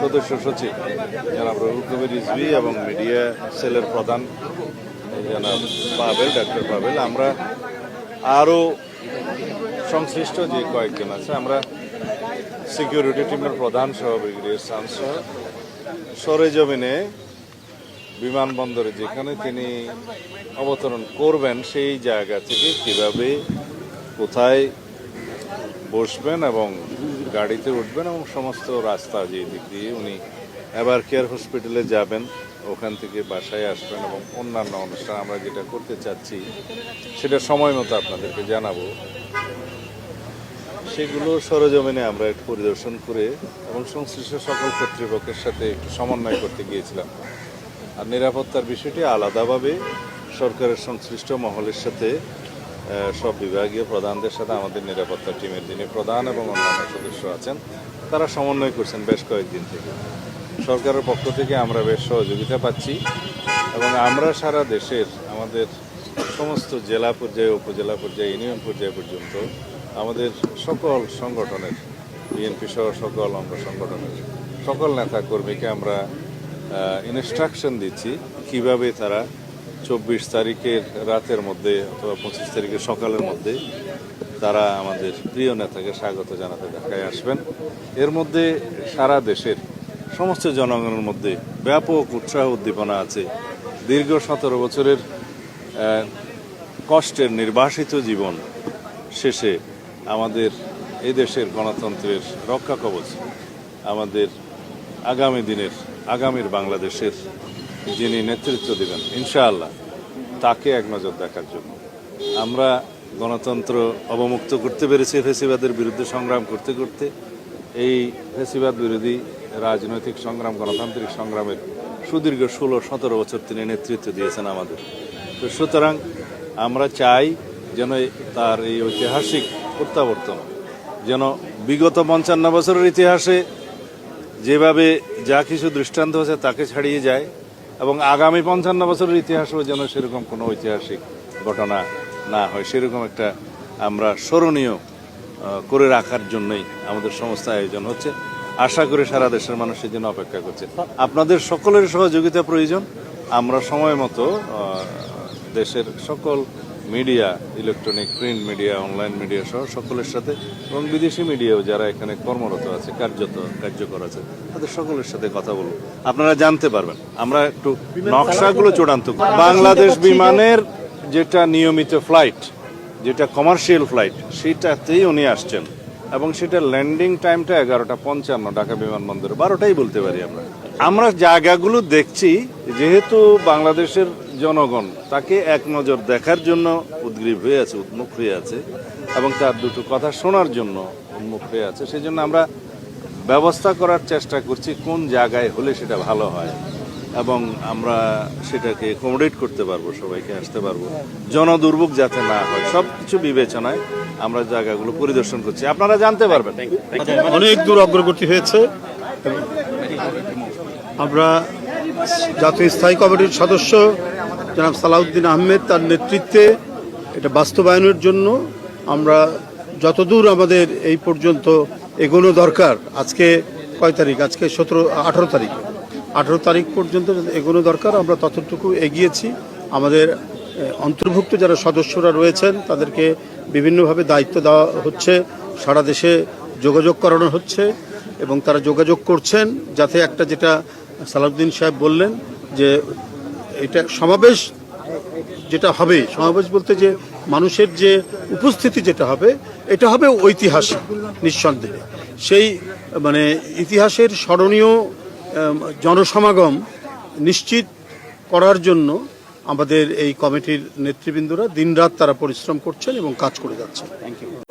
সদস্য সচিব জনাব রুহুল কবির রিজভী এবং মিডিয়া সেলের প্রধান জনাব পাবেল, ডক্টর পাবেল, আমরা আরও সংশ্লিষ্ট যে কয়েকজন আছে, আমরা সিকিউরিটি টিমের প্রধান সহ ব্রিগেডিয়ার সান সহ সরেজমিনে বিমানবন্দরে যেখানে তিনি অবতরণ করবেন সেই জায়গা থেকে কিভাবে কোথায় বসবেন এবং গাড়িতে উঠবেন এবং সমস্ত রাস্তা যে দিক দিয়ে উনি এবার কেয়ার হসপিটালে যাবেন, ওখান থেকে বাসায় আসবেন এবং অন্যান্য অনুষ্ঠান আমরা যেটা করতে চাচ্ছি সেটা সময় মতো আপনাদেরকে জানাবো। সেগুলো সরেজমিনে আমরা একটু পরিদর্শন করে এবং সংশ্লিষ্ট সকল কর্তৃপক্ষের সাথে একটু সমন্বয় করতে গিয়েছিলাম। আর নিরাপত্তার বিষয়টি আলাদাভাবে সরকারের সংশ্লিষ্ট মহলের সাথে সব বিভাগীয় প্রধানদের সাথে আমাদের নিরাপত্তা টিমের যিনি প্রধান এবং অন্যান্য সদস্য আছেন তারা সমন্বয় করছেন বেশ কয়েকদিন থেকে। সরকারের পক্ষ থেকে আমরা বেশ সহযোগিতা পাচ্ছি এবং আমরা সারা দেশের আমাদের সমস্ত জেলা পর্যায়ে, উপজেলা পর্যায়ে, ইউনিয়ন পর্যায়ে পর্যন্ত আমাদের সকল সংগঠনের, বিএনপি সহ সকল অঙ্গ সংগঠনের সকল নেতা কর্মীকে আমরা ইনস্ট্রাকশন দিচ্ছি কিভাবে তারা 24 তারিখের রাতের মধ্যে অথবা 25 তারিখের সকালের মধ্যে তারা আমাদের প্রিয় নেতাকে স্বাগত জানাতে ঢাকায় আসবেন। এর মধ্যে সারা দেশের সমস্ত জনগণের মধ্যে ব্যাপক উৎসাহ উদ্দীপনা আছে। দীর্ঘ 17 বছরের কষ্টের নির্বাসিত জীবন শেষে আমাদের এই দেশের গণতন্ত্রের রক্ষা কবচ, আমাদের আগামীর বাংলাদেশের যিনি নেতৃত্ব দেবেন ইনশাআল্লাহ, তাকে এক নজর দেখার জন্য আমরা গণতন্ত্র অবমুক্ত করতে পেরেছি। ফ্যাসিবাদের বিরুদ্ধে সংগ্রাম করতে করতে এই ফ্যাসিবাদ বিরোধী রাজনৈতিক সংগ্রাম, গণতান্ত্রিক সংগ্রামের সুদীর্ঘ 16-17 বছর তিনি নেতৃত্ব দিয়েছেন আমাদের। তো সুতরাং আমরা চাই যেন তার এই ঐতিহাসিক প্রত্যাবর্তন যেন বিগত 55 বছরের ইতিহাসে যেভাবে যা কিছু দৃষ্টান্ত আছে তাকে ছাড়িয়ে যায় এবং আগামী 55 বছরের ইতিহাসও যেন সেরকম কোনো ঐতিহাসিক ঘটনা না হয়, সেরকম একটা আমরা স্মরণীয় করে রাখার জন্যই আমাদের সমস্ত আয়োজন হচ্ছে। আশা করি সারা দেশের মানুষের জন্য অপেক্ষা করছে। আপনাদের সকলের সহযোগিতা প্রয়োজন। আমরা সময় মতো দেশের সকল media, electronic, print media, online media সহ সকলের সাথে এবং বিদেশি মিডিয়াও যারা এখানে কর্মরত আছে, কার্যকর আছে, তাদের সকলের সাথে কথা বলব। আপনারা জানতে পারবেন আমরা একটু নকশাগুলো চূড়ান্ত। বাংলাদেশ বিমানের যেটা নিয়মিত ফ্লাইট, যেটা কমার্শিয়াল ফ্লাইট, সেটাতেই উনি আসছেন এবং সেটা ল্যান্ডিং টাইমটা 11:55 ঢাকা বিমানবন্দরে, 12টাই বলতে পারি আমরা জায়গাগুলো দেখছি। যেহেতু বাংলাদেশের জনগণ তাকে এক নজর দেখার জন্য উদ্গ্রীব হয়ে আছে, উন্মুখ হয়ে আছে এবং তার দুটো কথা শোনার জন্য উন্মুখ হয়ে আছে, সেই জন্য আমরা ব্যবস্থা করার চেষ্টা করছি কোন জায়গায় হলে সেটা ভালো হয় এবং আমরা সেটাকে অ্যাকোমোডেট করতে পারবো, সবাইকে আসতে পারবো, জনদুর্ভোগ যাতে না হয়, সব কিছু বিবেচনায় আমরা জায়গাগুলো পরিদর্শন করছি। আপনারা জানতে পারবেন অনেক দূর অগ্রগতি হয়েছে। আমরা জাতীয় স্থায়ী কমিটির সদস্য জনাব সালাউদ্দিন আহমেদ তার নেতৃত্বে এটা বাস্তবায়নের জন্য আমরা যতদূর আমাদের এই পর্যন্ত এগোনো দরকার, আজকে কয় তারিখ, আজকে 18 তারিখ পর্যন্ত এগোনো দরকার, আমরা ততটুকু এগিয়েছি। আমাদের অন্তর্ভুক্ত যারা সদস্যরা রয়েছেন তাদেরকে বিভিন্নভাবে দায়িত্ব দেওয়া হচ্ছে, সারা দেশে যোগাযোগ করানো হচ্ছে এবং তারা যোগাযোগ করছেন যাতে একটা, যেটা সালাউদ্দিন সাহেব বললেন যে এটা সমাবেশ যেটা হবে, সমাবেশ বলতে যে মানুষের যে উপস্থিতি যেটা হবে, এটা হবে ঐতিহাসিক নিঃসন্দেহে। সেই মানে ইতিহাসের স্মরণীয় জনসমাগম নিশ্চিত করার জন্য আমাদের এই কমিটির নেতৃবৃন্দরা দিনরাত তারা পরিশ্রম করছেন এবং কাজ করে যাচ্ছেন। Thank you.